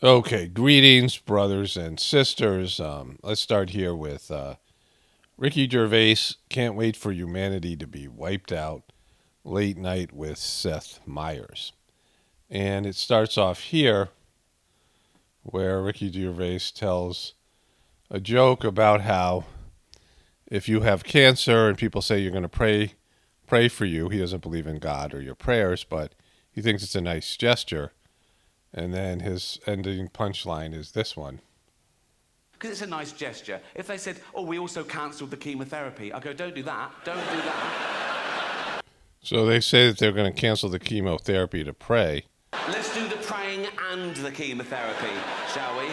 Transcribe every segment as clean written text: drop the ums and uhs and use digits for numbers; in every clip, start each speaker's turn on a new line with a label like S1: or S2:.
S1: Okay, greetings, brothers and sisters. Let's start here with Ricky Gervais. Can't wait for humanity to be wiped out. Late night with Seth Meyers. And it starts off here where Ricky Gervais tells a joke about how if you have cancer and people say you're going to pray for you, he doesn't believe in God or your prayers, but he thinks it's a nice gesture. And then his ending punchline is this one.
S2: Because it's a nice gesture. If they said, oh, we also cancelled the chemotherapy, I go, don't do that, don't do that.
S1: So they say that they're going to cancel the chemotherapy to pray.
S2: Let's do the praying and the chemotherapy, shall we?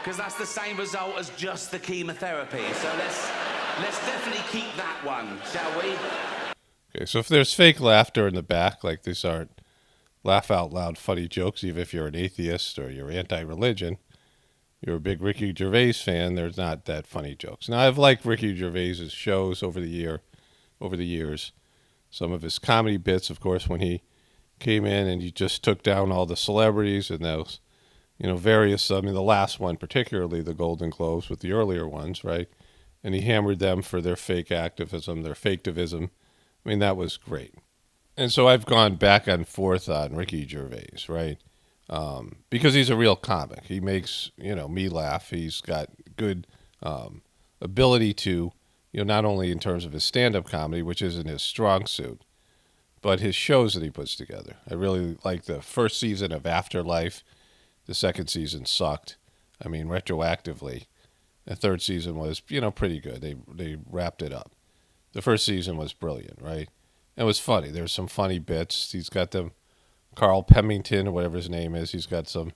S2: Because that's the same result as just the chemotherapy. So let's definitely keep that one, shall we?
S1: Okay, so if there's fake laughter in the back, like these aren't laugh out loud funny jokes, even if you're an atheist or you're anti-religion, you're a big Ricky Gervais fan, there's not that funny jokes. Now, I've liked Ricky Gervais's shows over the years. Some of his comedy bits, of course, when he came in and he just took down all the celebrities and those, various, the last one particularly, the Golden Globes with the earlier ones, right? And he hammered them for their fake activism, their fake-tivism. That was great. And so I've gone back and forth on Ricky Gervais, right? Because he's a real comic. He makes, me laugh. He's got good ability to, not only in terms of his stand-up comedy, which isn't his strong suit, but his shows that he puts together. I really like the first season of Afterlife. The second season sucked. Retroactively. The third season was, pretty good. They wrapped it up. The first season was brilliant, right? It was funny. There's some funny bits. He's got them, Carl Pemington or whatever his name is. He's got some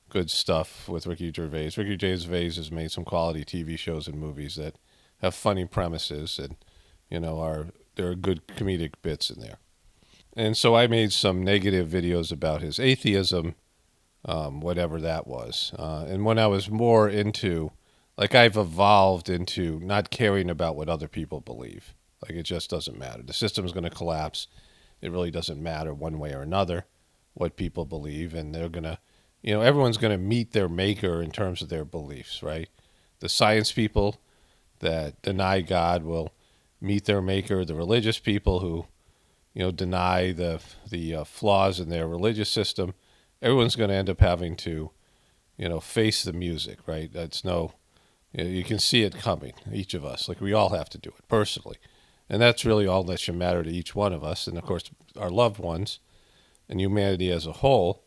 S1: good stuff with Ricky Gervais. Ricky Gervais has made some quality TV shows and movies that have funny premises and, there are good comedic bits in there. And so I made some negative videos about his atheism, whatever that was. And when I was more into, I've evolved into not caring about what other people believe. It just doesn't matter. The system's going to collapse. It really doesn't matter one way or another what people believe. And they're going to, everyone's going to meet their maker in terms of their beliefs, right? The science people that deny God will meet their maker. The religious people who, deny the flaws in their religious system, everyone's going to end up having to, face the music, right? That's you can see it coming, each of us. We all have to do it personally. And that's really all that should matter to each one of us, and of course our loved ones and humanity as a whole.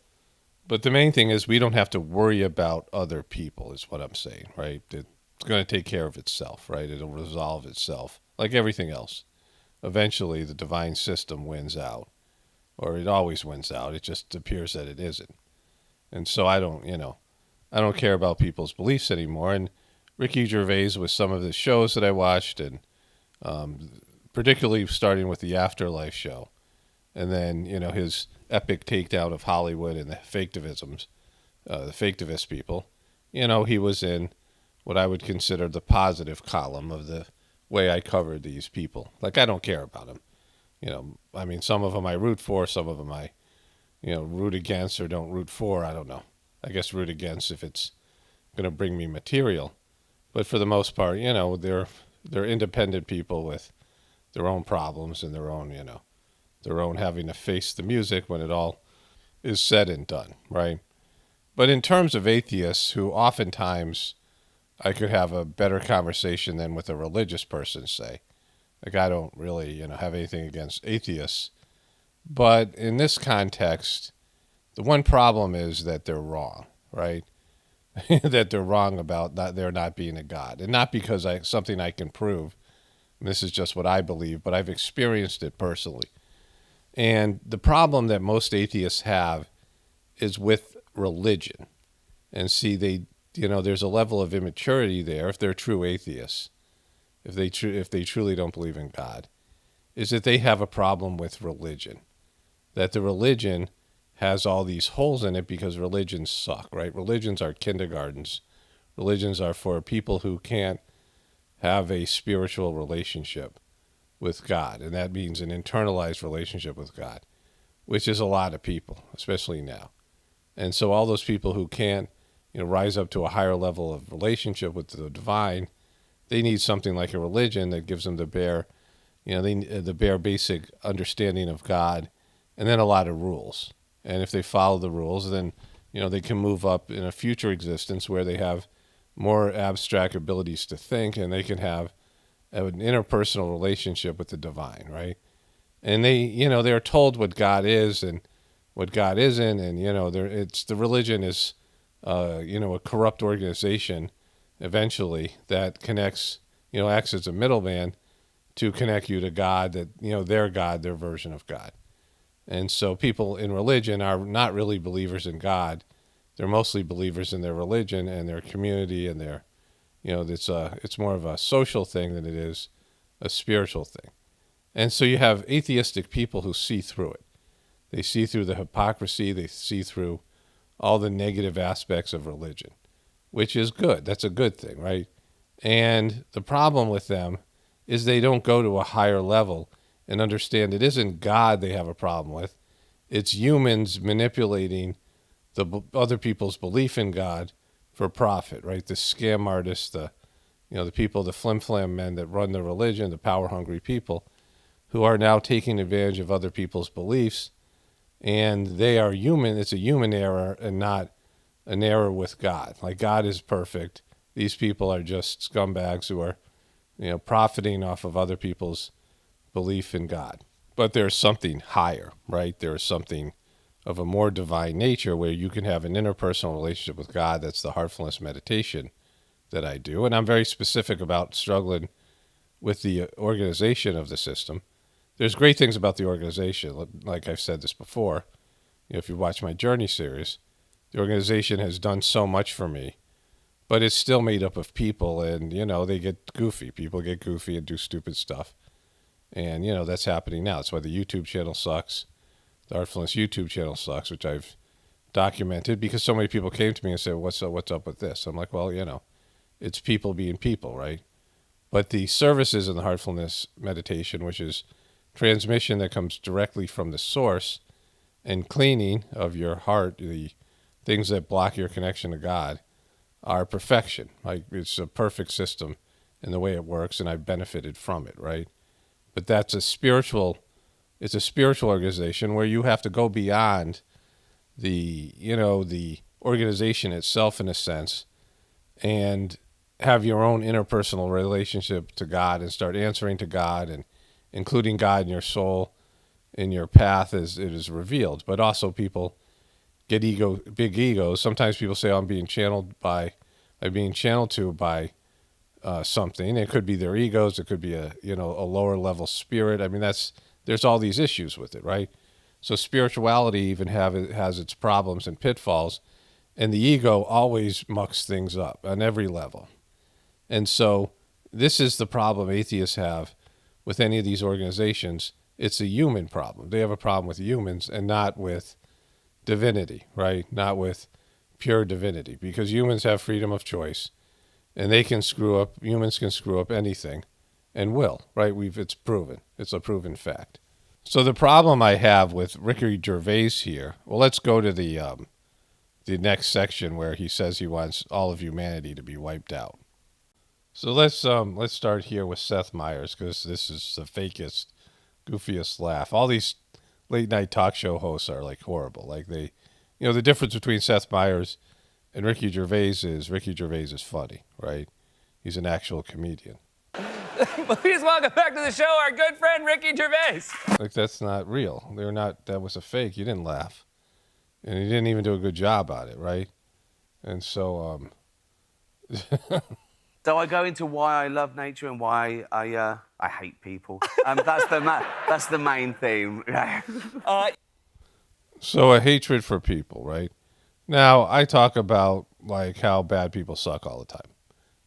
S1: But the main thing is we don't have to worry about other people, is what I'm saying, right? It's going to take care of itself, right? It'll resolve itself, like everything else. Eventually the divine system wins out, or it always wins out. It just appears that it isn't. And so I don't care about people's beliefs anymore. And Ricky Gervais with some of the shows that I watched, and particularly starting with the Afterlife show, and then his epic takedown of Hollywood and the faketivisms, the faketivist people. He was in what I would consider the positive column of the way I covered these people. I don't care about them. Some of them I root for, some of them I, root against or don't root for. I don't know. I guess root against if it's going to bring me material. But for the most part, they're independent people with their own problems and their own having to face the music when it all is said and done, right? But in terms of atheists, who oftentimes I could have a better conversation than with a religious person, say. I don't really, have anything against atheists. But in this context, the one problem is that they're wrong, right? That they're wrong about there not being a God. And not because something I can prove. This is just what I believe, but I've experienced it personally. And the problem that most atheists have is with religion. And see, there's a level of immaturity there if they're true atheists, if they truly don't believe in God, is that they have a problem with religion. That the religion has all these holes in it because religions suck, right? Religions are kindergartens. Religions are for people who can't have a spiritual relationship with God, and that means an internalized relationship with God, which is a lot of people, especially now. And so all those people who can't rise up to a higher level of relationship with the divine, they need something like a religion that gives them the bare, the bare basic understanding of God, and then a lot of rules. And if they follow the rules, then they can move up in a future existence where they have more abstract abilities to think, and they can have an interpersonal relationship with the divine, right? And they're told what God is and what God isn't, and the religion is, a corrupt organization, eventually, that connects, acts as a middleman to connect you to God, that their God, their version of God. And so people in religion are not really believers in God. They're mostly believers in their religion and their community, and their, it's more of a social thing than it is a spiritual thing. And so you have atheistic people who see through it. They see through the hypocrisy. They see through all the negative aspects of religion, which is good. That's a good thing, right? And the problem with them is they don't go to a higher level and understand it isn't God they have a problem with. It's humans manipulating the other people's belief in God for profit, right? The scam artists, the people, the flim-flam men that run the religion, the power-hungry people who are now taking advantage of other people's beliefs, and they are human. It's a human error and not an error with God. Like, God is perfect. These people are just scumbags who are, profiting off of other people's belief in God. But there's something higher, right? There's something of a more divine nature where you can have an interpersonal relationship with God. That's the heartfulness meditation that I do. And I'm very specific about struggling with the organization of the system. There's great things about the organization. Like I've said this before, if you watch my Journey series, the organization has done so much for me, but it's still made up of people, and, they get goofy. People get goofy and do stupid stuff. And, that's happening now. That's why the YouTube channel sucks. The Heartfulness YouTube channel sucks, which I've documented, because so many people came to me and said, what's up with this? I'm like, well, it's people being people, right? But the services in the Heartfulness meditation, which is transmission that comes directly from the source and cleaning of your heart, the things that block your connection to God, are perfection. Like, it's a perfect system in the way it works, and I've benefited from it, right? But it's a spiritual organization where you have to go beyond the organization itself, in a sense, and have your own interpersonal relationship to God and start answering to God and including God in your soul, in your path as it is revealed. But also people get big egos. Sometimes people say, I'm being channeled to by something. It could be their egos. It could be a lower level spirit. I mean, there's all these issues with it, right? So spirituality even has its problems and pitfalls, and the ego always mucks things up on every level. And so this is the problem atheists have with any of these organizations. It's a human problem. They have a problem with humans and not with divinity, right? Not with pure divinity, because humans have freedom of choice, and they can screw up. Humans can screw up anything, and will, right? It's proven. It's a proven fact. So the problem I have with Ricky Gervais here. Well, let's go to the next section where he says he wants all of humanity to be wiped out. So let's start here with Seth Meyers, because this is the fakest, goofiest laugh. All these late night talk show hosts are like horrible. Like the difference between Seth Meyers and Ricky Gervais is funny, right? He's an actual comedian.
S3: Please welcome back to the show our good friend Ricky Gervais.
S1: Like, that's not real. That was a fake. You didn't laugh. And he didn't even do a good job at it, right? And so,
S2: So I go into why I love nature and why I hate people. That's the main theme.
S1: So a hatred for people, right? Now, I talk about, like, how bad people suck all the time.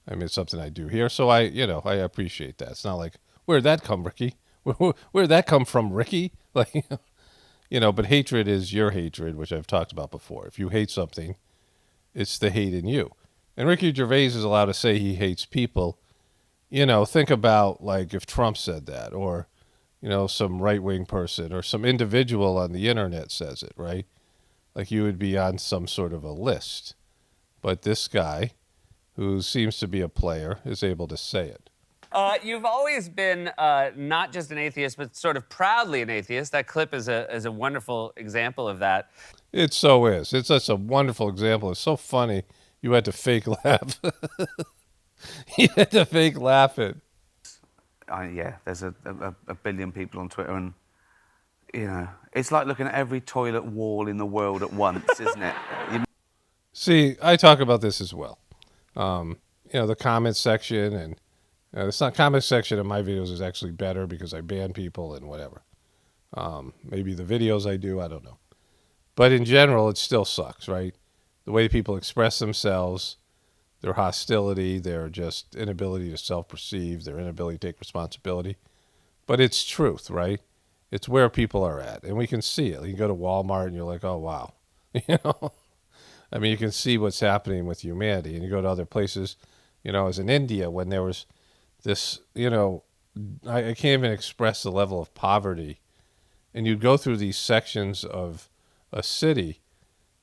S1: I mean, it's something I do here, so I appreciate that. It's not like, where'd that come, Ricky? Where'd that come from, Ricky? Like, but hatred is your hatred, which I've talked about before. If you hate something, it's the hate in you. And Ricky Gervais is allowed to say he hates people. Think about, like, if Trump said that, or, some right-wing person or some individual on the internet says it, right? Like, you would be on some sort of a list. but this guy, who seems to be a player, is able to say it.
S3: You've always been not just an atheist, but sort of proudly an atheist. That clip is a wonderful example of that.
S1: It so is. It's such a wonderful example. It's so funny. You had to fake laugh. You had to fake laugh it.
S4: Yeah, there's a billion people on Twitter, and it's like looking at every toilet wall in the world at once, isn't it?
S1: See, I talk about this as well. The comment section, and the comment section of my videos is actually better because I ban people and whatever. Maybe the videos I do, I don't know. But in general, it still sucks, right? The way people express themselves, their hostility, their just inability to self-perceive, their inability to take responsibility. But it's truth, right? It's where people are at, and we can see it. You go to Walmart, and you're like, oh, wow. I mean, you can see what's happening with humanity. And you go to other places, as in India, when there was this, I can't even express the level of poverty. And you'd go through these sections of a city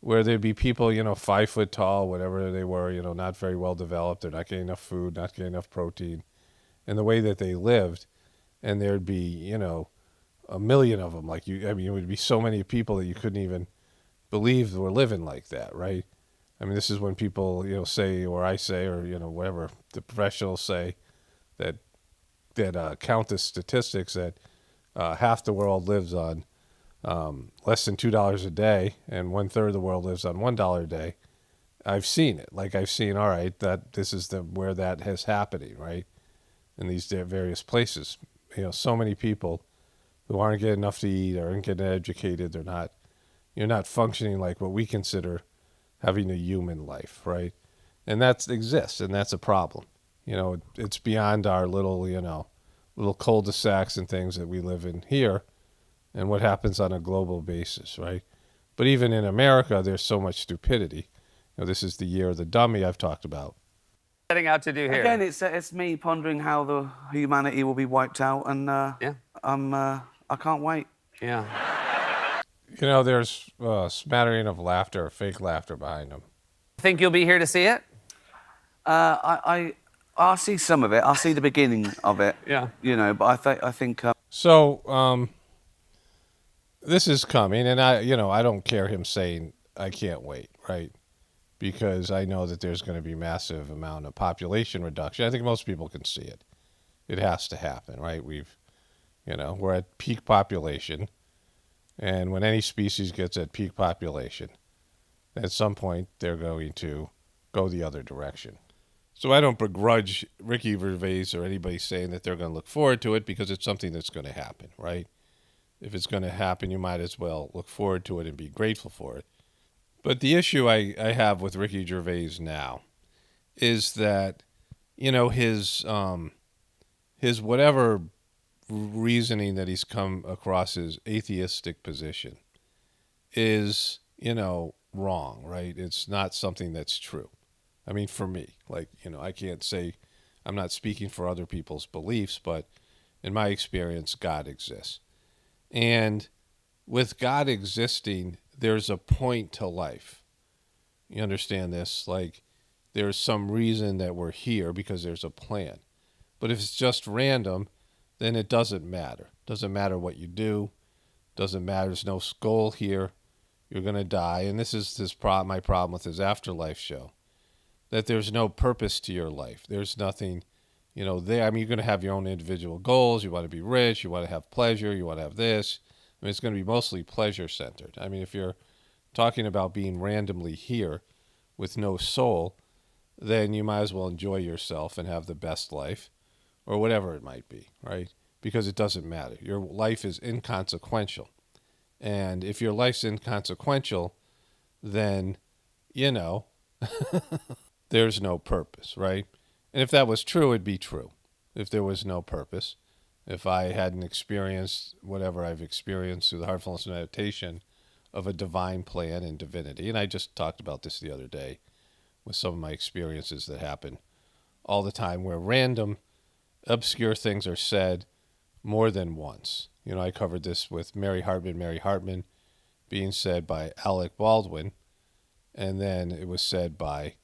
S1: where there'd be people, 5 foot tall, whatever they were, not very well developed. They're not getting enough food, not getting enough protein. And the way that they lived, and there'd be, a million of them. It would be so many people that you couldn't even believe were living like that, right? I mean, this is when people, say, or I say, or, whatever, the professionals say that count the statistics that half the world lives on less than $2 a day, and 1/3 of the world lives on $1 a day. I've seen it. I've seen, all right, that this is where that is happening, right? In these various places. So many people who aren't getting enough to eat, aren't getting educated, you're not functioning like what we consider having a human life, right? And that exists, and that's a problem. It's beyond our little cul-de-sacs and things that we live in here, and what happens on a global basis, right? But even in America, there's so much stupidity. This is the year of the dummy I've talked about.
S3: Setting out to do here.
S4: Again, it's me pondering how the humanity will be wiped out, and I can't wait.
S3: Yeah.
S1: There's a smattering of laughter, fake laughter behind them.
S3: Think you'll be here to see it?
S4: I'll see some of it. I'll see the beginning of it.
S3: Yeah.
S4: But I think.
S1: So this is coming, and I don't care him saying I can't wait, right? Because I know that there's going to be massive amount of population reduction. I think most people can see it. It has to happen, right? We're at peak population. And when any species gets at peak population, at some point they're going to go the other direction. So I don't begrudge Ricky Gervais or anybody saying that they're going to look forward to it, because it's something that's going to happen, right? If it's going to happen, you might as well look forward to it and be grateful for it. But the issue I have with Ricky Gervais now is that, his whatever reasoning that he's come across his atheistic position is, wrong, right? It's not something that's true. I mean, for me, I can't say, I'm not speaking for other people's beliefs, but in my experience, God exists. And with God existing, there's a point to life. You understand this? There's some reason that we're here because there's a plan. But if it's just random, then it doesn't matter. Doesn't matter what you do. Doesn't matter. There's no goal here. You're going to die. And this is my problem with his afterlife show, that there's no purpose to your life. There's nothing, there. I mean, you're going to have your own individual goals. You want to be rich. You want to have pleasure. You want to have this. I mean, it's going to be mostly pleasure-centered. I mean, if you're talking about being randomly here with no soul, then you might as well enjoy yourself and have the best life, or whatever it might be, right? Because it doesn't matter. Your life is inconsequential. And if your life's inconsequential, then, there's no purpose, right? And if that was true, it'd be true. If there was no purpose, if I hadn't experienced whatever I've experienced through the heartfulness meditation of a divine plan and divinity, and I just talked about this the other day with some of my experiences that happen all the time, where random, obscure things are said more than once. I covered this with Mary Hartman being said by Alec Baldwin, and then it was said by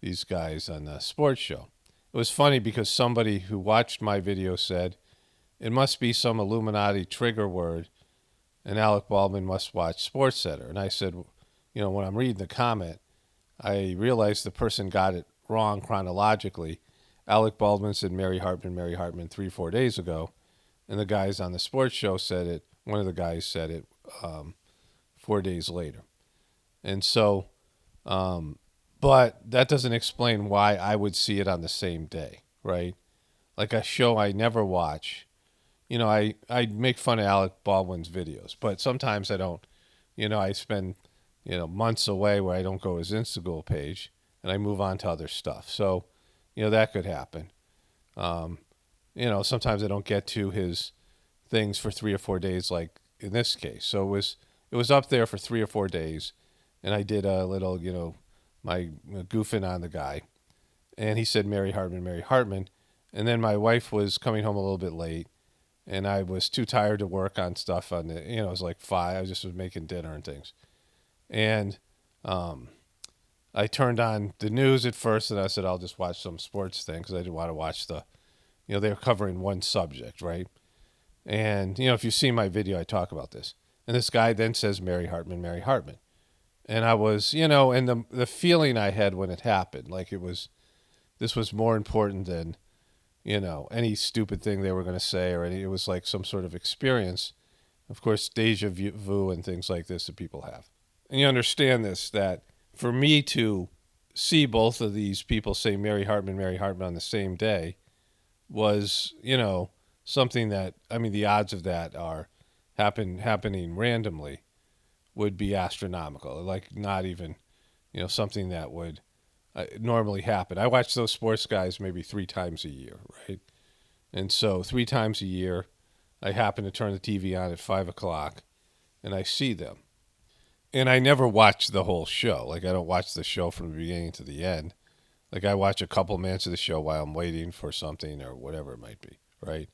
S1: these guys on the sports show. It was funny because somebody who watched my video said, it must be some Illuminati trigger word, and Alec Baldwin must watch SportsCenter. And I said, when I'm reading the comment, I realized the person got it wrong chronologically. Alec Baldwin said Mary Hartman 3-4 days ago, and the guys on the sports show said it, one of the guys said it 4 days later. And so, but that doesn't explain why I would see it on the same day, right? Like a show I never watch. I make fun of Alec Baldwin's videos, but sometimes I don't. I spend, months away where I don't go to his Instagram page, and I move on to other stuff. So, that could happen. Sometimes I don't get to his things for 3 or 4 days, like in this case. So it was up there for 3 or 4 days, and I did a little, my goofing on the guy, and he said Mary Hartman, and then my wife was coming home a little bit late, and I was too tired to work on stuff on the, it was like 5. I just was making dinner and things, and I turned on the news at first, and I said I'll just watch some sports thing because I didn't want to watch the, they were covering one subject, right? And if you see my video, I talk about this, and this guy then says Mary Hartman, and I was, and the feeling I had when it happened, like this was more important than, any stupid thing they were going to say or it was like some sort of experience. Of course, deja vu and things like this that people have. And you understand this, that for me to see both of these people say Mary Hartman on the same day was, something that, the odds of that are happening randomly would be astronomical. Like not even, something that would normally happen. I watch those sports guys maybe 3 times a year, right? And so 3 times a year, I happen to turn the TV on at 5 o'clock, and I see them. And I never watch the whole show. Like I don't watch the show from the beginning to the end. Like I watch a couple minutes of the show while I'm waiting for something or whatever it might be, right?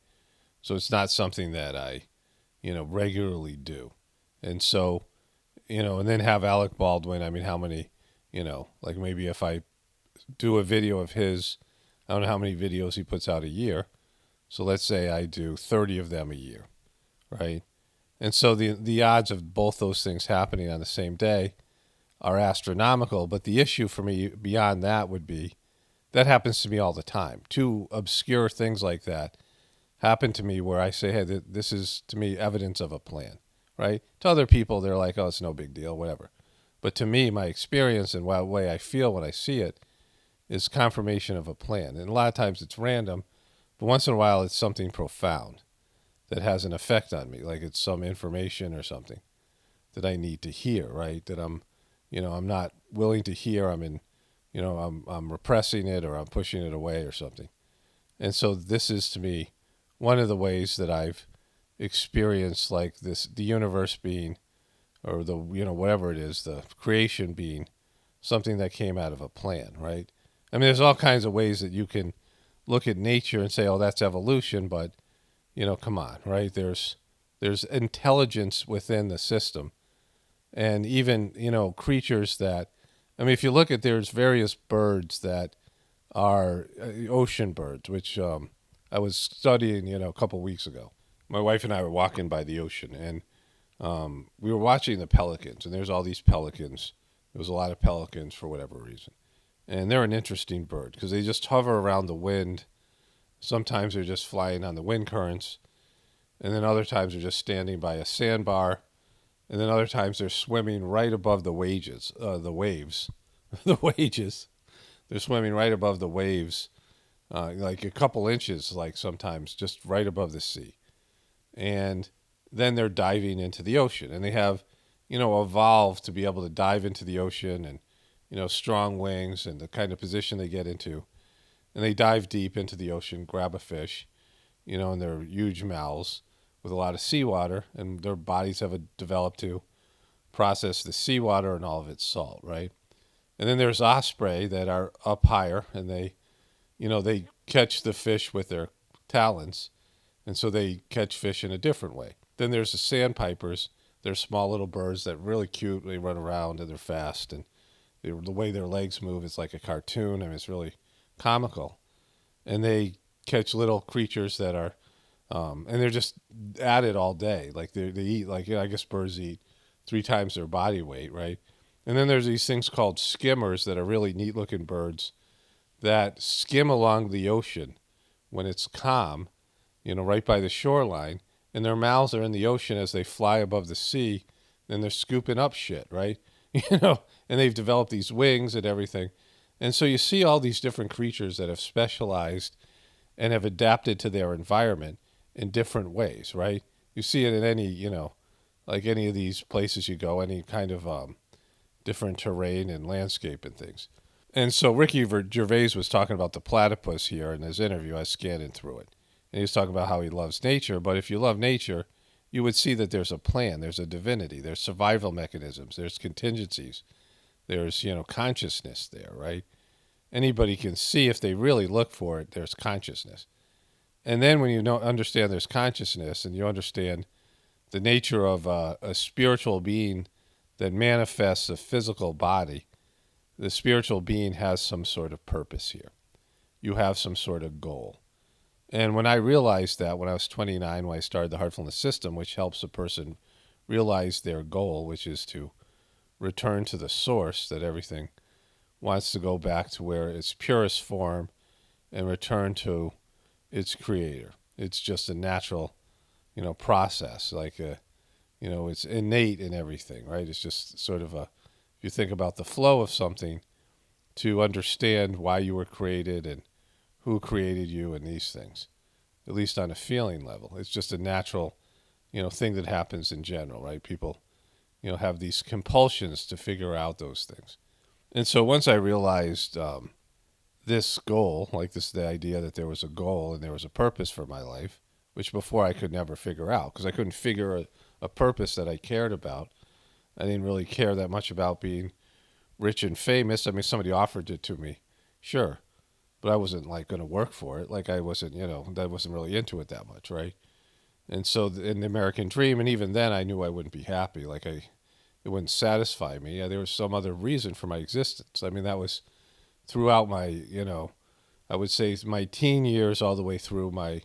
S1: So it's not something that I, regularly do. And so, and then have Alec Baldwin, how many, like maybe if I do a video of his, I don't know how many videos he puts out a year. So let's say I do 30 of them a year, right? And so the odds of both those things happening on the same day are astronomical. But the issue for me beyond that would be that happens to me all the time. 2 obscure things like that happen to me where I say, hey, this is to me evidence of a plan, right? To other people, they're like, oh, it's no big deal, whatever. But to me, my experience and the way I feel when I see it is confirmation of a plan. And a lot of times it's random, but once in a while it's something profound that has an effect on me, like it's some information or something that I need to hear, right? That I'm not willing to hear. I'm repressing it or I'm pushing it away or something. And so this is to me one of the ways that I've experienced like this, the universe being, or the, whatever it is, the creation being something that came out of a plan, right? There's all kinds of ways that you can look at nature and say, oh, that's evolution, but, come on, right? There's intelligence within the system. And even, creatures that, if you look at, there's various birds that are ocean birds, which I was studying, a couple weeks ago. My wife and I were walking by the ocean, and we were watching the pelicans, and there's all these pelicans. There was a lot of pelicans for whatever reason. And they're an interesting bird because they just hover around the wind. Sometimes they're just flying on the wind currents, and then other times they're just standing by a sandbar, and then other times they're swimming right above the waves. The wages. They're swimming right above the waves, like a couple inches, like sometimes just right above the sea. And then they're diving into the ocean, and they have, evolved to be able to dive into the ocean and, strong wings and the kind of position they get into. And they dive deep into the ocean, grab a fish, in their huge mouths with a lot of seawater, and their bodies have developed to process the seawater and all of its salt, right? And then there's osprey that are up higher, and they catch the fish with their talons, and so they catch fish in a different way. Then there's the sandpipers. They're small little birds that are really cute. They run around, and they're fast, and The way their legs move is like a cartoon. I mean, it's really comical. And they catch little creatures that are, and they're just at it all day. Like they eat, like, I guess birds eat 3 times their body weight, right? And then there's these things called skimmers that are really neat looking birds that skim along the ocean when it's calm, right by the shoreline, and their mouths are in the ocean as they fly above the sea, and they're scooping up shit, right? And they've developed these wings and everything. And so you see all these different creatures that have specialized and have adapted to their environment in different ways, right? You see it in any, like any of these places you go, any kind of different terrain and landscape and things. And so Ricky Gervais was talking about the platypus here in his interview. I was scanning through it. And he was talking about how he loves nature. But if you love nature, you would see that there's a plan, there's a divinity, there's survival mechanisms, there's contingencies, there's, consciousness there, right? Anybody can see if they really look for it, there's consciousness. And then when you don't understand there's consciousness and you understand the nature of a spiritual being that manifests a physical body, the spiritual being has some sort of purpose here. You have some sort of goal. And when I realized that when I was 29, when I started the Heartfulness System, which helps a person realize their goal, which is to return to the source, that everything wants to go back to where its purest form and return to its creator. It's just a natural, process, like it's innate in everything, right? It's just sort of if you think about the flow of something, to understand why you were created and who created you and these things, at least on a feeling level. It's just a natural, thing that happens in general, right? People, have these compulsions to figure out those things. And so once I realized this goal, like the idea that there was a goal and there was a purpose for my life, which before I could never figure out because I couldn't figure a purpose that I cared about. I didn't really care that much about being rich and famous. I mean, somebody offered it to me, sure, but I wasn't like going to work for it. Like I wasn't, I wasn't really into it that much, right? And so in the American dream, and even then I knew I wouldn't be happy. Like it wouldn't satisfy me. There was some other reason for my existence. I mean, that was throughout my, I would say my teen years all the way through my,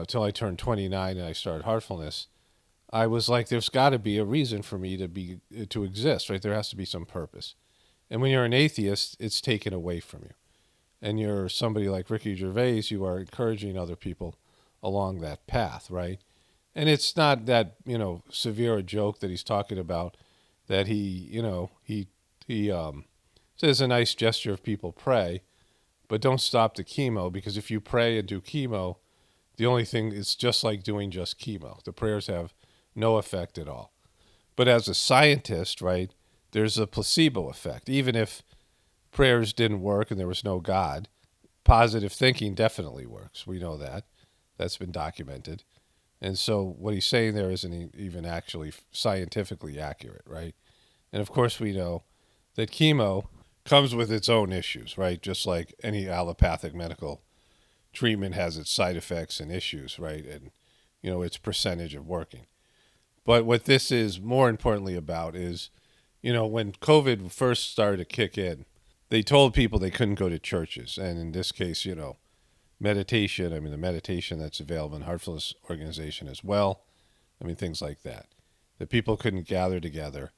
S1: till I turned 29 and I started Heartfulness. I was like, there's got to be a reason for me to exist, right? There has to be some purpose. And when you're an atheist, it's taken away from you. And you're somebody like Ricky Gervais, you are encouraging other people along that path, right? And it's not that, severe a joke that he's talking about that he says a nice gesture if people pray, but don't stop the chemo, because if you pray and do chemo, the only thing is just like doing just chemo. The prayers have no effect at all. But as a scientist, right, there's a placebo effect. Even if prayers didn't work and there was no God, positive thinking definitely works. We know that. That's been documented. And so what he's saying there isn't even actually scientifically accurate, right? And of course we know that chemo comes with its own issues, right? Just like any allopathic medical treatment has its side effects and issues, right? And, its percentage of working. But what this is more importantly about is, when COVID first started to kick in, they told people they couldn't go to churches. And in this case, meditation, the meditation that's available in Heartfulness Organization as well. Things like that. That people couldn't gather together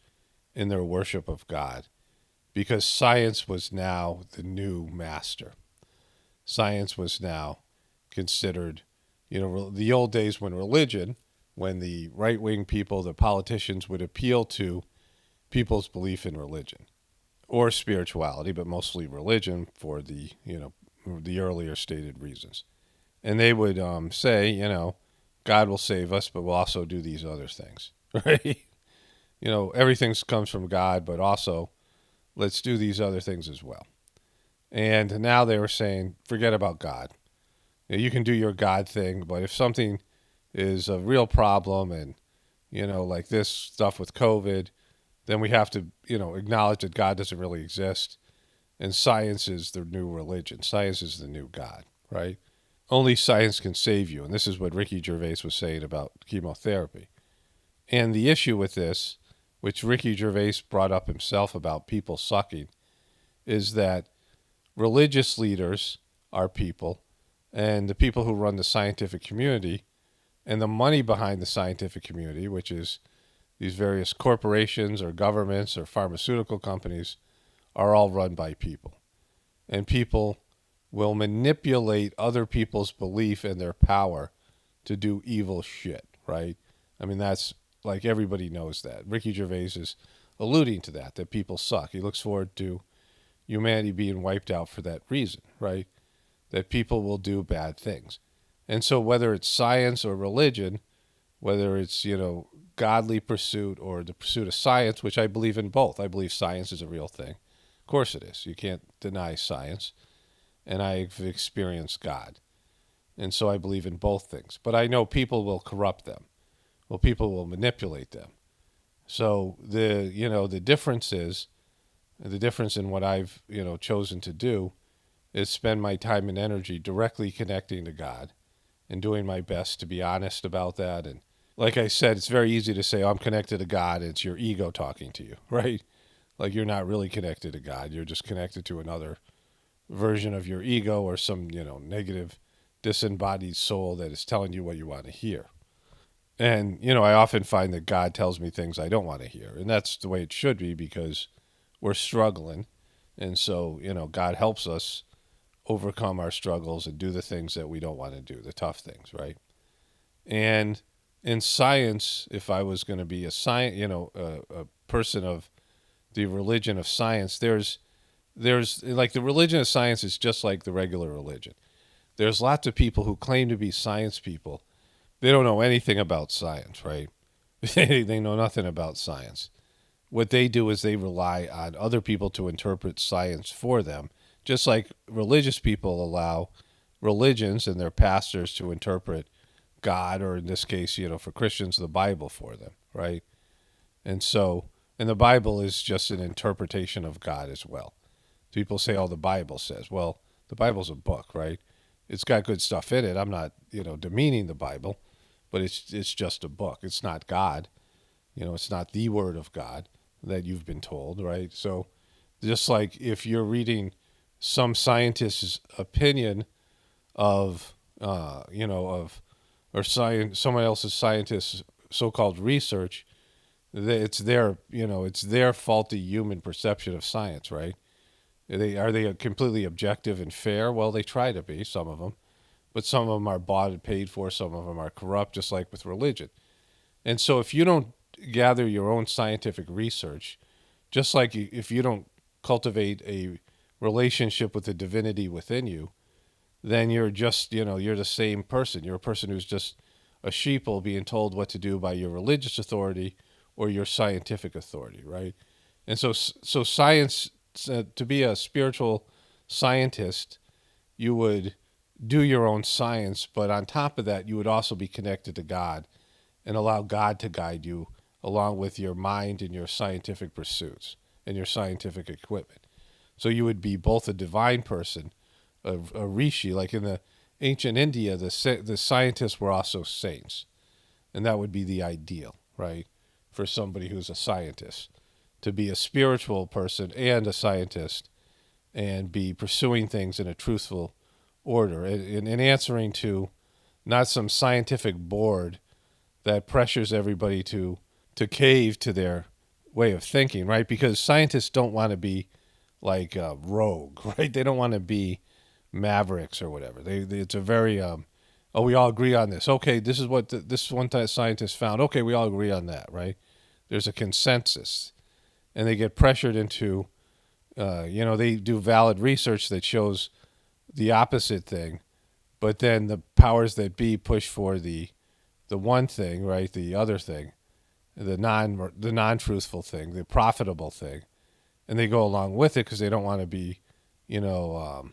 S1: in their worship of God because science was now the new master. Science was now considered, the old days when the right-wing people, the politicians would appeal to people's belief in religion or spirituality, but mostly religion for the earlier stated reasons. And they would say, God will save us, but we'll also do these other things, right? Everything comes from God, but also let's do these other things as well. And now they were saying, forget about God. You can do your God thing, but if something is a real problem and, like this stuff with COVID, then we have to, acknowledge that God doesn't really exist. And science is the new religion. Science is the new God, right? Only science can save you. And this is what Ricky Gervais was saying about chemotherapy. And the issue with this which Ricky Gervais brought up himself about people sucking, is that religious leaders are people, and the people who run the scientific community and the money behind the scientific community, which is these various corporations or governments or pharmaceutical companies, are all run by people. And people will manipulate other people's belief and their power to do evil shit, right? I mean, that's like everybody knows that. Ricky Gervais is alluding to that people suck. He looks forward to humanity being wiped out for that reason, right? That people will do bad things. And so whether it's science or religion, whether it's, godly pursuit or the pursuit of science, which I believe in both. I believe science is a real thing. Of course it is. You can't deny science. And I've experienced God. And so I believe in both things. But I know people will corrupt them. Well, people will manipulate them. So the difference in what I've, chosen to do is spend my time and energy directly connecting to God and doing my best to be honest about that. And like I said, it's very easy to say, I'm connected to God. It's your ego talking to you, right? Like you're not really connected to God. You're just connected to another version of your ego or some, negative disembodied soul that is telling you what you want to hear. And, I often find that God tells me things I don't want to hear. And that's the way it should be because we're struggling. And so, God helps us overcome our struggles and do the things that we don't want to do, the tough things, right? And in science, if I was going to be a person of the religion of science, there's like the religion of science is just like the regular religion. There's lots of people who claim to be science people. They don't know anything about science, right? They know nothing about science. What they do is they rely on other people to interpret science for them, just like religious people allow religions and their pastors to interpret God, or in this case, for Christians, the Bible for them, right? And the Bible is just an interpretation of God as well. People say, the Bible says. Well, the Bible's a book, right? It's got good stuff in it. I'm not, demeaning the Bible, but it's just a book. It's not God. It's not the word of God that you've been told, right? So just like if you're reading some scientist's opinion of, or someone else's scientist's so-called research, it's their faulty human perception of science, right? Are they completely objective and fair? Well, they try to be, some of them. But some of them are bought and paid for. Some of them are corrupt, just like with religion. And so if you don't gather your own scientific research, just like if you don't cultivate a relationship with the divinity within you, then you're just, you're the same person. You're a person who's just a sheeple being told what to do by your religious authority or your scientific authority, right? And so science, to be a spiritual scientist, you would do your own science, but on top of that, you would also be connected to God and allow God to guide you along with your mind and your scientific pursuits and your scientific equipment. So you would be both a divine person, a rishi, like in the ancient India, the scientists were also saints. And that would be the ideal, right, for somebody who's a scientist, to be a spiritual person and a scientist and be pursuing things in a truthful order and answering to not some scientific board that pressures everybody to cave to their way of thinking, right? Because scientists don't want to be like rogue, right? They don't want to be mavericks or whatever. It's a very we all agree on this. Okay, this is what this one scientist found. Okay, we all agree on that, right? There's a consensus, and they get pressured into, they do valid research that shows the opposite thing, but then the powers that be push for the one thing, right? The other thing, the non-truthful thing, the profitable thing, and they go along with it because they don't want to be, the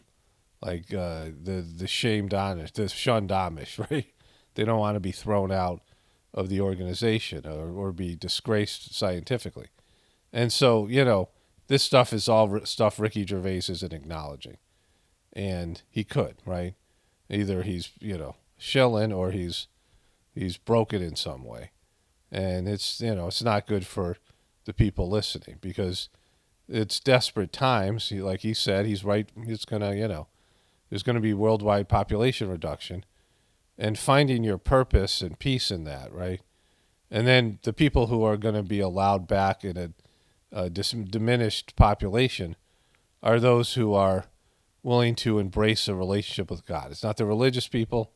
S1: shamed Amish, the shunned Amish, right? They don't want to be thrown out of the organization or be disgraced scientifically. And so, this stuff is all stuff Ricky Gervais isn't acknowledging. And he could, right? Either he's, shilling or he's broken in some way. And it's, it's not good for the people listening, because it's desperate times. Like he said, he's right. It's going to, there's going to be worldwide population reduction, and finding your purpose and peace in that, right? And then the people who are going to be allowed back in a diminished population are those who are willing to embrace a relationship with God. It's not the religious people.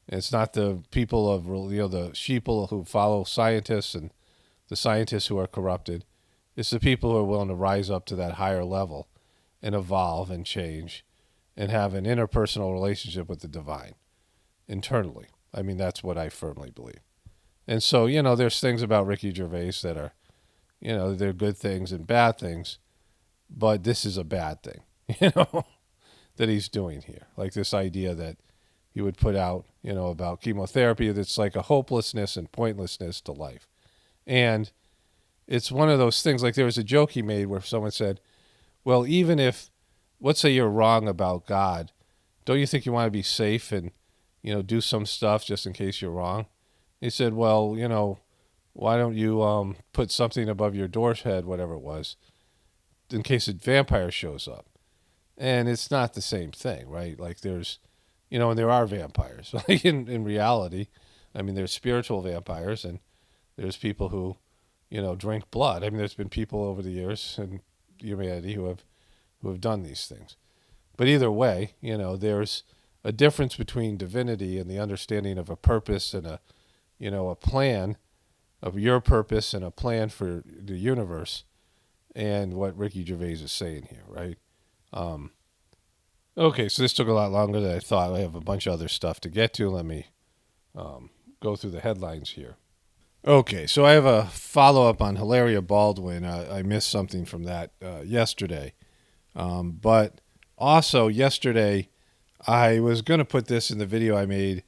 S1: It's not the people of, the sheeple who follow scientists and the scientists who are corrupted. It's the people who are willing to rise up to that higher level and evolve and change and have an interpersonal relationship with the divine internally. I mean, that's what I firmly believe. And so, there's things about Ricky Gervais that are, they're good things and bad things, but this is a bad thing, that he's doing here. Like this idea that he would put out, about chemotherapy, that's like a hopelessness and pointlessness to life. And it's one of those things, like there was a joke he made where someone said, well, even if, let's say you're wrong about God, don't you think you want to be safe and, do some stuff just in case you're wrong? He said, well, why don't you put something above your doorhead, whatever it was, in case a vampire shows up? And it's not the same thing, right? Like there's, and there are vampires. Like in reality, I mean, there's spiritual vampires and there's people who, drink blood. I mean, there's been people over the years in humanity who have done these things. But either way, there's a difference between divinity and the understanding of a purpose and a plan of your purpose and a plan for the universe, and what Ricky Gervais is saying here, right? Okay, so this took a lot longer than I thought. I have a bunch of other stuff to get to. Let me go through the headlines here. Okay, so I have a follow-up on Hilari Baldwin. I missed something from that yesterday. But also yesterday, I was going to put this in the video I made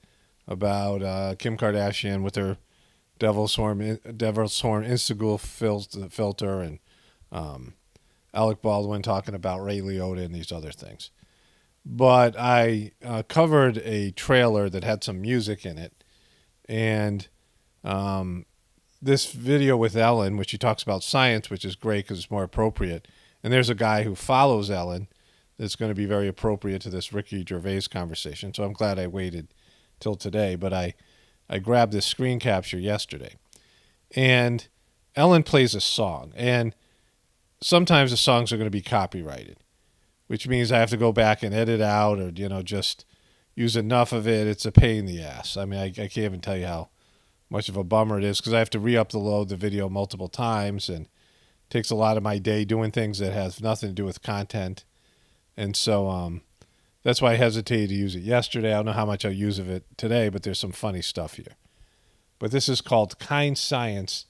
S1: about Kim Kardashian with her Devil's Horn Instagram filter, and Alec Baldwin talking about Ray Liotta and these other things. But I covered a trailer that had some music in it, and this video with Ellen, which she talks about science, which is great because it's more appropriate. And there's a guy who follows Ellen that's going to be very appropriate to this Ricky Gervais conversation. So I'm glad I waited till today, but I grabbed this screen capture yesterday. And Ellen plays a song, and sometimes the songs are going to be copyrighted, which means I have to go back and edit out or, just use enough of it. It's a pain in the ass. I mean, I can't even tell you how much of a bummer it is because I have to re-upload the video multiple times, and it takes a lot of my day doing things that has nothing to do with content. And so that's why I hesitated to use it yesterday. I don't know how much I'll use of it today, but there's some funny stuff here. But this is called Kind Science,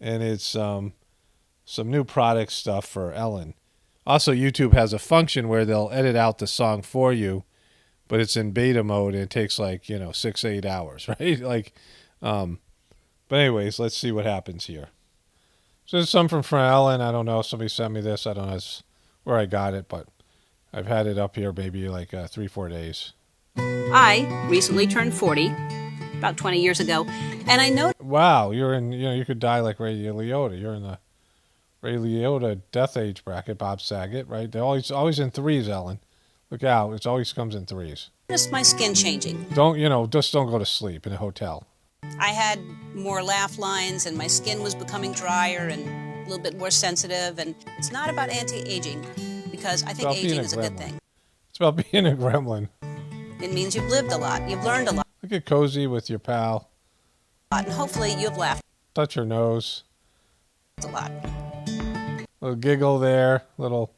S1: and it's some new product stuff for Ellen. Also, YouTube has a function where they'll edit out the song for you, but it's in beta mode, and it takes 6 to 8 hours, right? But anyways, let's see what happens here. So this is something from Ellen. I don't know. Somebody sent me this. I don't know where I got it, but I've had it up here maybe 3-4 days.
S5: I recently turned 40, about 20 years ago, and I know.
S1: Wow, you're in. You could die like Ray Liotta. You're in the Ray Liotta death age bracket. Bob Saget, right? They're always in threes, Ellen. Look out! It always comes in threes.
S5: Noticed my skin changing.
S1: Just don't go to sleep in a hotel.
S5: I had more laugh lines, and my skin was becoming drier and a little bit more sensitive. And it's not about anti-aging, because I think aging is a good thing.
S1: It's about being a gremlin.
S5: It means you've lived a lot, you've learned a lot.
S1: Get cozy with your pal.
S5: And hopefully you've laughed.
S1: Touch your nose.
S5: A lot.
S1: Little giggle there, little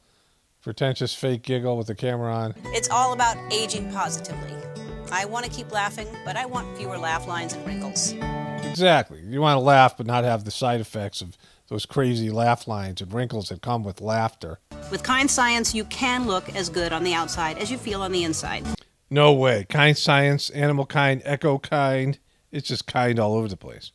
S1: pretentious fake giggle with the camera on.
S5: It's all about aging positively. I want to keep laughing, but I want fewer laugh lines and wrinkles.
S1: Exactly. You want to laugh but not have the side effects of those crazy laugh lines and wrinkles that come with laughter.
S5: With Kind Science, you can look as good on the outside as you feel on the inside.
S1: No way. Kind Science, Animal Kind, Eco Kind. It's just kind all over the place.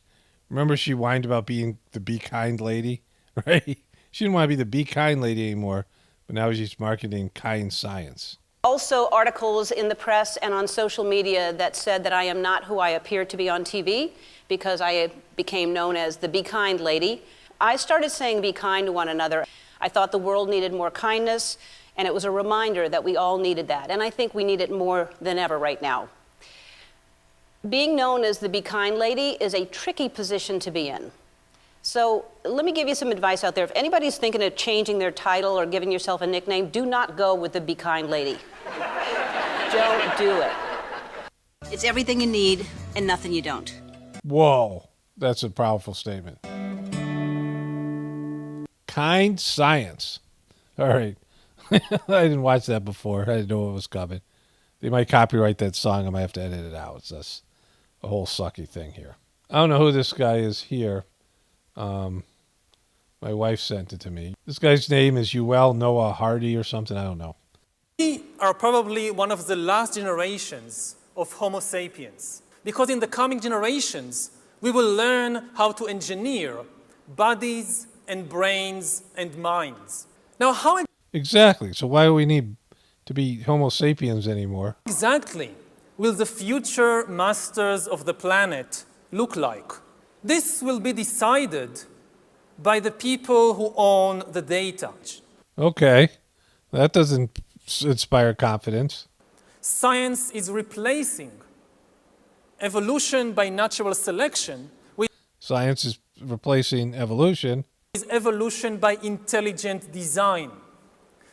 S1: Remember she whined about being the Be Kind lady, right? She didn't want to be the Be Kind lady anymore, but now she's marketing Kind Science.
S5: Also, articles in the press and on social media that said that I am not who I appear to be on TV because I became known as the Be Kind lady. I started saying be kind to one another. I thought the world needed more kindness, and it was a reminder that we all needed that. And I think we need it more than ever right now. Being known as the Be Kind Lady is a tricky position to be in. So let me give you some advice out there. If anybody's thinking of changing their title or giving yourself a nickname, do not go with the Be Kind Lady. Don't do it. It's everything you need and nothing you don't.
S1: Whoa, that's a powerful statement. Kind science. All right. I didn't watch that before. I didn't know it was coming. They might copyright that song. I might have to edit it out. It's just a whole sucky thing here. I don't know who this guy is here. My wife sent it to me. This guy's name is Yuval Noah Hardy or something. I don't know.
S6: We are probably one of the last generations of Homo sapiens, because in the coming generations, we will learn how to engineer bodies and brains and minds. Now, how
S1: Exactly. So why do we need to be Homo sapiens anymore?
S6: exactly will the future masters of the planet look like? This will be decided by the people who own the data.
S1: Okay. That doesn't inspire confidence.
S6: Science is replacing evolution by natural selection with
S1: Science is replacing evolution.
S6: evolution by intelligent design.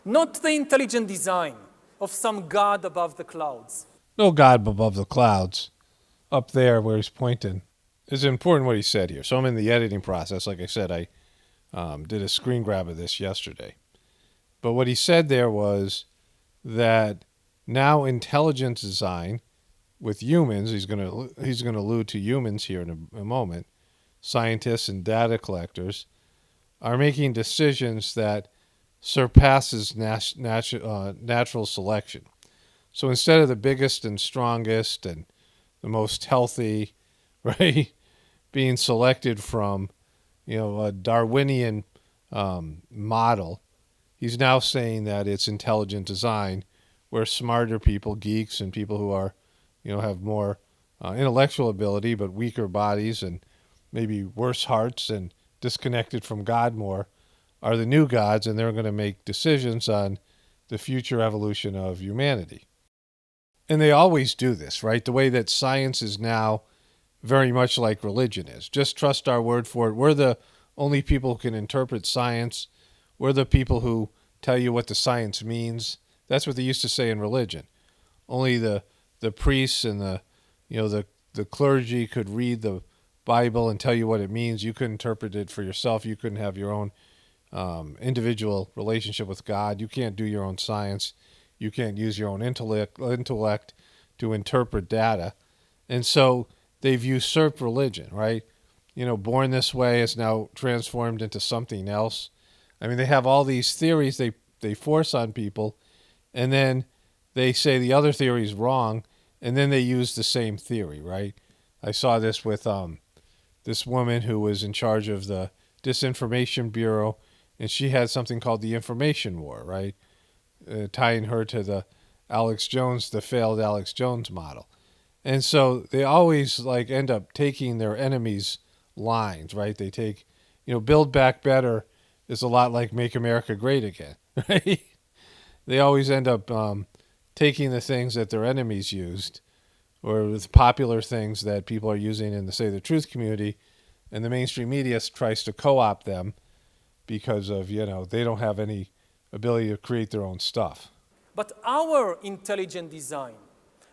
S6: Not the intelligent design of some god above the clouds.
S1: No God above the clouds. Up there where he's pointing. It's important what he said here. So I'm in the editing process. Like I said, I did a screen grab of this yesterday. But what he said there was that now intelligent design with humans, he's going to allude to humans here in a moment, scientists and data collectors, are making decisions that surpasses natural selection. So instead of the biggest and strongest and the most healthy, right, being selected from, a Darwinian model, he's now saying that it's intelligent design, where smarter people, geeks, and people who are, have more intellectual ability but weaker bodies and maybe worse hearts and disconnected from God more, are the new gods, and they're going to make decisions on the future evolution of humanity. And they always do this, right? The way that science is now very much like religion is. Just trust our word for it. We're the only people who can interpret science. We're the people who tell you what the science means. That's what they used to say in religion. Only the priests and the clergy could read the Bible and tell you what it means. You couldn't interpret it for yourself. You couldn't have your own individual relationship with God. You can't do your own science. You can't use your own intellect to interpret data. And so they've usurped religion, right? Born this way is now transformed into something else. I mean, they have all these theories they force on people, and then they say the other theory is wrong, and then they use the same theory, right? I saw this with this woman who was in charge of the Disinformation Bureau, and she had something called the Information War, right? Tying her to the failed Alex Jones model. And so they always end up taking their enemies' lines, right? They take, Build Back Better is a lot like Make America Great Again, right? They always end up taking the things that their enemies used, or with popular things that people are using in the truth community, and the mainstream media tries to co-opt them because of, they don't have any ability to create their own stuff.
S6: But our intelligent design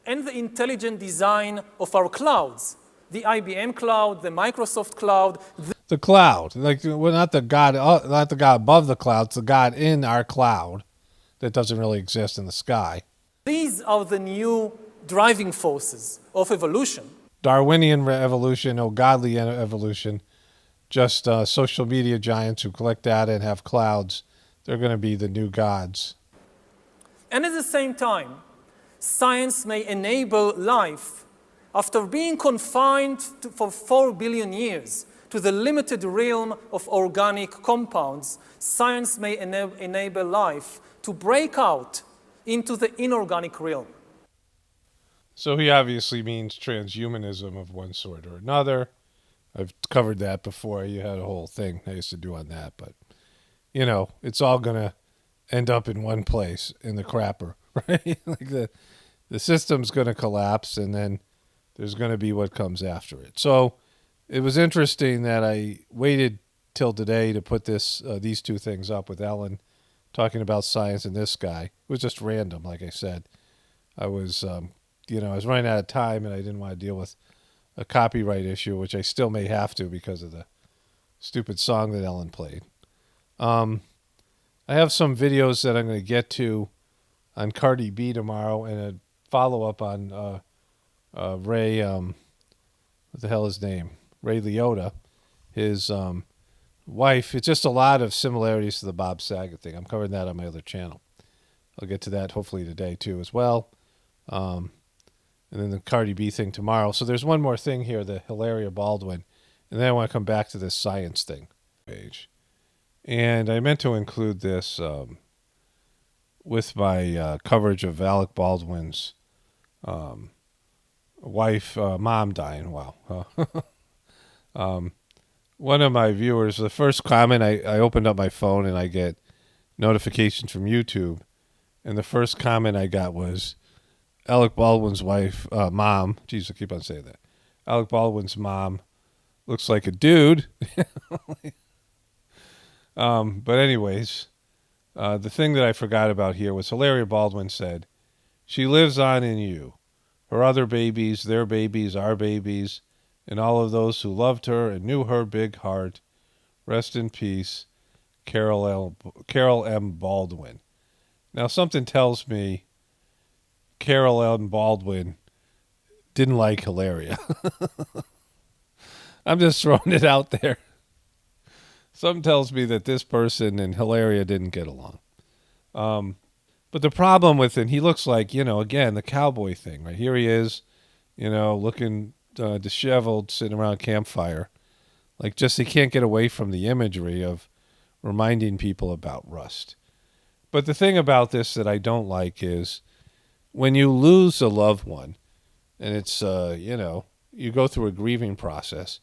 S6: and the intelligent design of our clouds, the IBM cloud, the Microsoft cloud,
S1: the cloud, not the God above the clouds, the God in our cloud that doesn't really exist in the sky.
S6: These are the new driving forces of evolution.
S1: Darwinian evolution, no godly evolution, just social media giants who collect data and have clouds. They're going to be the new gods.
S6: And at the same time, science may enable life after being confined for 4 billion years to the limited realm of organic compounds. Science may enable life to break out into the inorganic realm.
S1: So he obviously means transhumanism of one sort or another. I've covered that before. You had a whole thing I used to do on that, but it's all gonna end up in one place, in the crapper, right? Like the system's gonna collapse, and then there's gonna be what comes after it. So it was interesting that I waited till today to put these two things up with Ellen, talking about science and this guy. It was just random, like I said. I was, I was running out of time, and I didn't want to deal with a copyright issue, which I still may have to because of the stupid song that Ellen played. I have some videos that I'm going to get to on Cardi B tomorrow, and a follow-up on Ray, what the hell is his name? Ray Liotta, his wife. It's just a lot of similarities to the Bob Saget thing. I'm covering that on my other channel. I'll get to that hopefully today too as well. And then the Cardi B thing tomorrow. So there's one more thing here, the Hilari Baldwin. And then I want to come back to this science thing page. And I meant to include this with my coverage of Alec Baldwin's wife, mom dying. Wow. One of my viewers, the first comment, I opened up my phone and I get notifications from YouTube. And the first comment I got was, Alec Baldwin's wife, mom, geez, I keep on saying that. Alec Baldwin's mom looks like a dude. But anyways, the thing that I forgot about here was Hilari Baldwin said, she lives on in you. Her other babies, their babies, our babies, and all of those who loved her and knew her big heart. Rest in peace, Carol M. Baldwin. Now, something tells me Carol M. Baldwin didn't like Hilaria. I'm just throwing it out there. Something tells me that this person and Hilaria didn't get along. But the problem with him, he looks like, again, the cowboy thing. Right here he is, looking disheveled, sitting around a campfire. Like, just he can't get away from the imagery of reminding people about rust. But the thing about this that I don't like is when you lose a loved one, and it's, you go through a grieving process,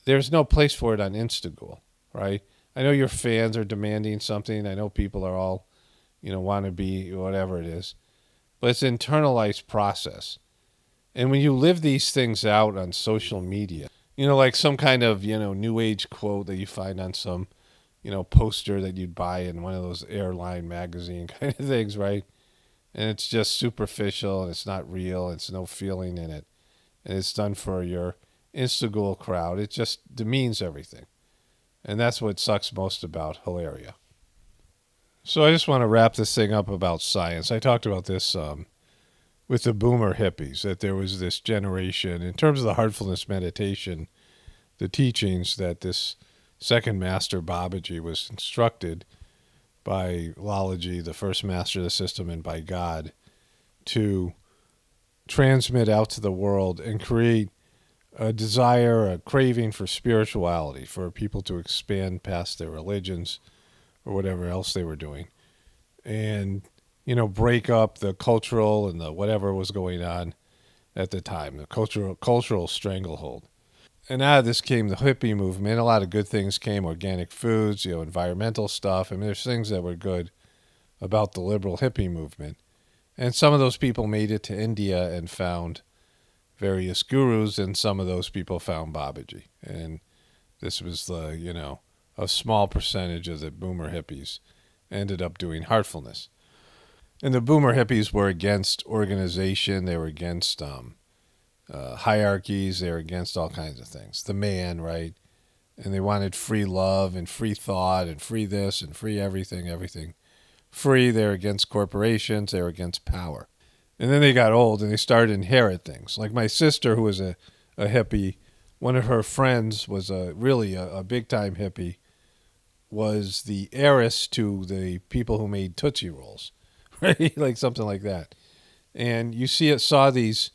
S1: there's no place for it on Instagram, right? I know your fans are demanding something. I know people are all, want to be whatever it is. But it's an internalized process. And when you live these things out on social media, like some kind of, new age quote that you find on some, poster that you'd buy in one of those airline magazine kind of things, right? And it's just superficial, and it's not real, and it's no feeling in it. And it's done for your Instagram crowd. It just demeans everything. And that's what sucks most about Hilaria. So I just want to wrap this thing up about science. I talked about this with the boomer hippies, that there was this generation, in terms of the heartfulness meditation, the teachings that this second master, Babaji, was instructed by Lalaji, the first master of the system, and by God, to transmit out to the world and create a desire, a craving for spirituality, for people to expand past their religions or whatever else they were doing, and break up the cultural and the whatever was going on at the time, the cultural stranglehold. And out of this came the hippie movement. A lot of good things came, organic foods, environmental stuff. I mean, there's things that were good about the liberal hippie movement. And some of those people made it to India and found various gurus, and some of those people found Babaji. And this was the, a small percentage of the boomer hippies ended up doing heartfulness. And the boomer hippies were against organization. They were against hierarchies. They were against all kinds of things. The man, right? And they wanted free love and free thought and free this and free everything free. They were against corporations. They were against power. And then they got old and they started to inherit things. Like my sister, who was a hippie, one of her friends was really a big-time hippie, was the heiress to the people who made Tootsie Rolls, right? Like something like that. And you saw these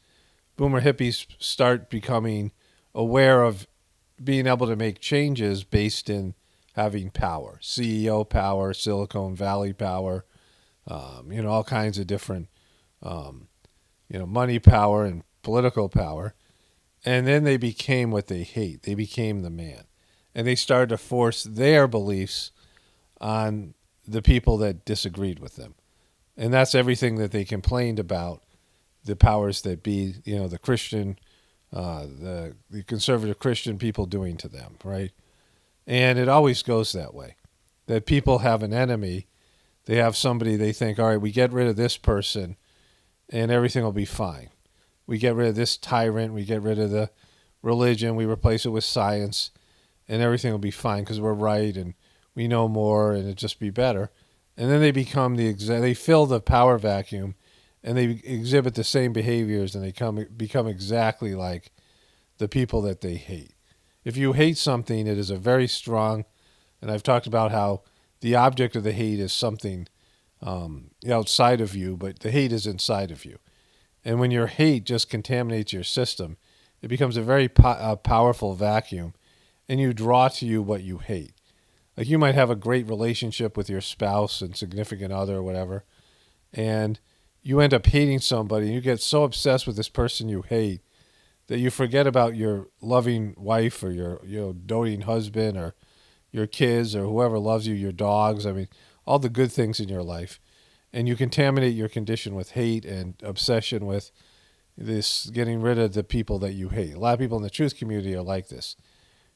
S1: boomer hippies start becoming aware of being able to make changes based in having power, CEO power, Silicon Valley power, all kinds of different, money power and political power. And then they became what they hate. They became the man. And they started to force their beliefs on the people that disagreed with them. And that's everything that they complained about the powers that be, the Christian, the conservative Christian people doing to them, right? And it always goes that way, that people have an enemy. They have somebody they think, all right, we get rid of this person and everything will be fine. We get rid of this tyrant. We get rid of the religion. We replace it with science and everything will be fine because we're right and we know more and it'll just be better. And then they become they fill the power vacuum and they exhibit the same behaviors and they become exactly like the people that they hate. If you hate something, it is a very strong, and I've talked about how the object of the hate is something outside of you, but the hate is inside of you. And when your hate just contaminates your system, it becomes a very powerful vacuum, and you draw to you what you hate. Like you might have a great relationship with your spouse and significant other or whatever, and you end up hating somebody, and you get so obsessed with this person you hate that you forget about your loving wife or your doting husband or your kids or whoever loves you, your dogs, all the good things in your life. And you contaminate your condition with hate and obsession with this getting rid of the people that you hate. A lot of people in the truth community are like this.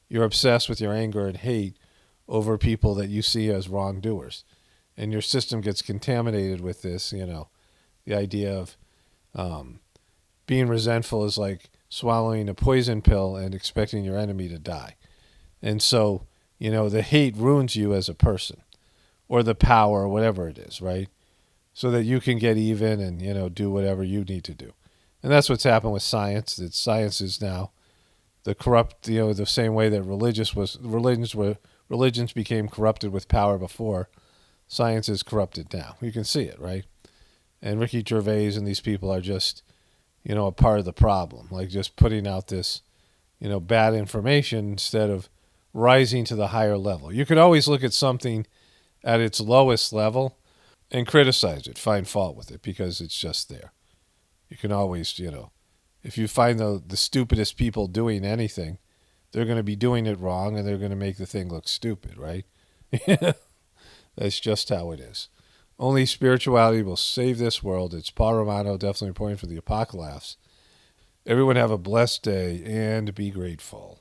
S1: You're obsessed with your anger and hate over people that you see as wrongdoers. And your system gets contaminated with this, the idea of being resentful is like swallowing a poison pill and expecting your enemy to die. And so, the hate ruins you as a person or the power or whatever it is, right? So that you can get even and, do whatever you need to do. And that's what's happened with science. That science is now the corrupt, the same way that religions became corrupted with power before. Science is corrupted now. You can see it, right? And Ricky Gervais and these people are just, a part of the problem, like just putting out this, bad information instead of rising to the higher level. You could always look at something at its lowest level and criticize it, find fault with it, because it's just there. You can always, if you find the stupidest people doing anything, they're going to be doing it wrong and they're going to make the thing look stupid, right? That's just how it is. Only spirituality will save this world. It's Paul Romano, definitely reporting for the Apocalaughs. Everyone have a blessed day and be grateful.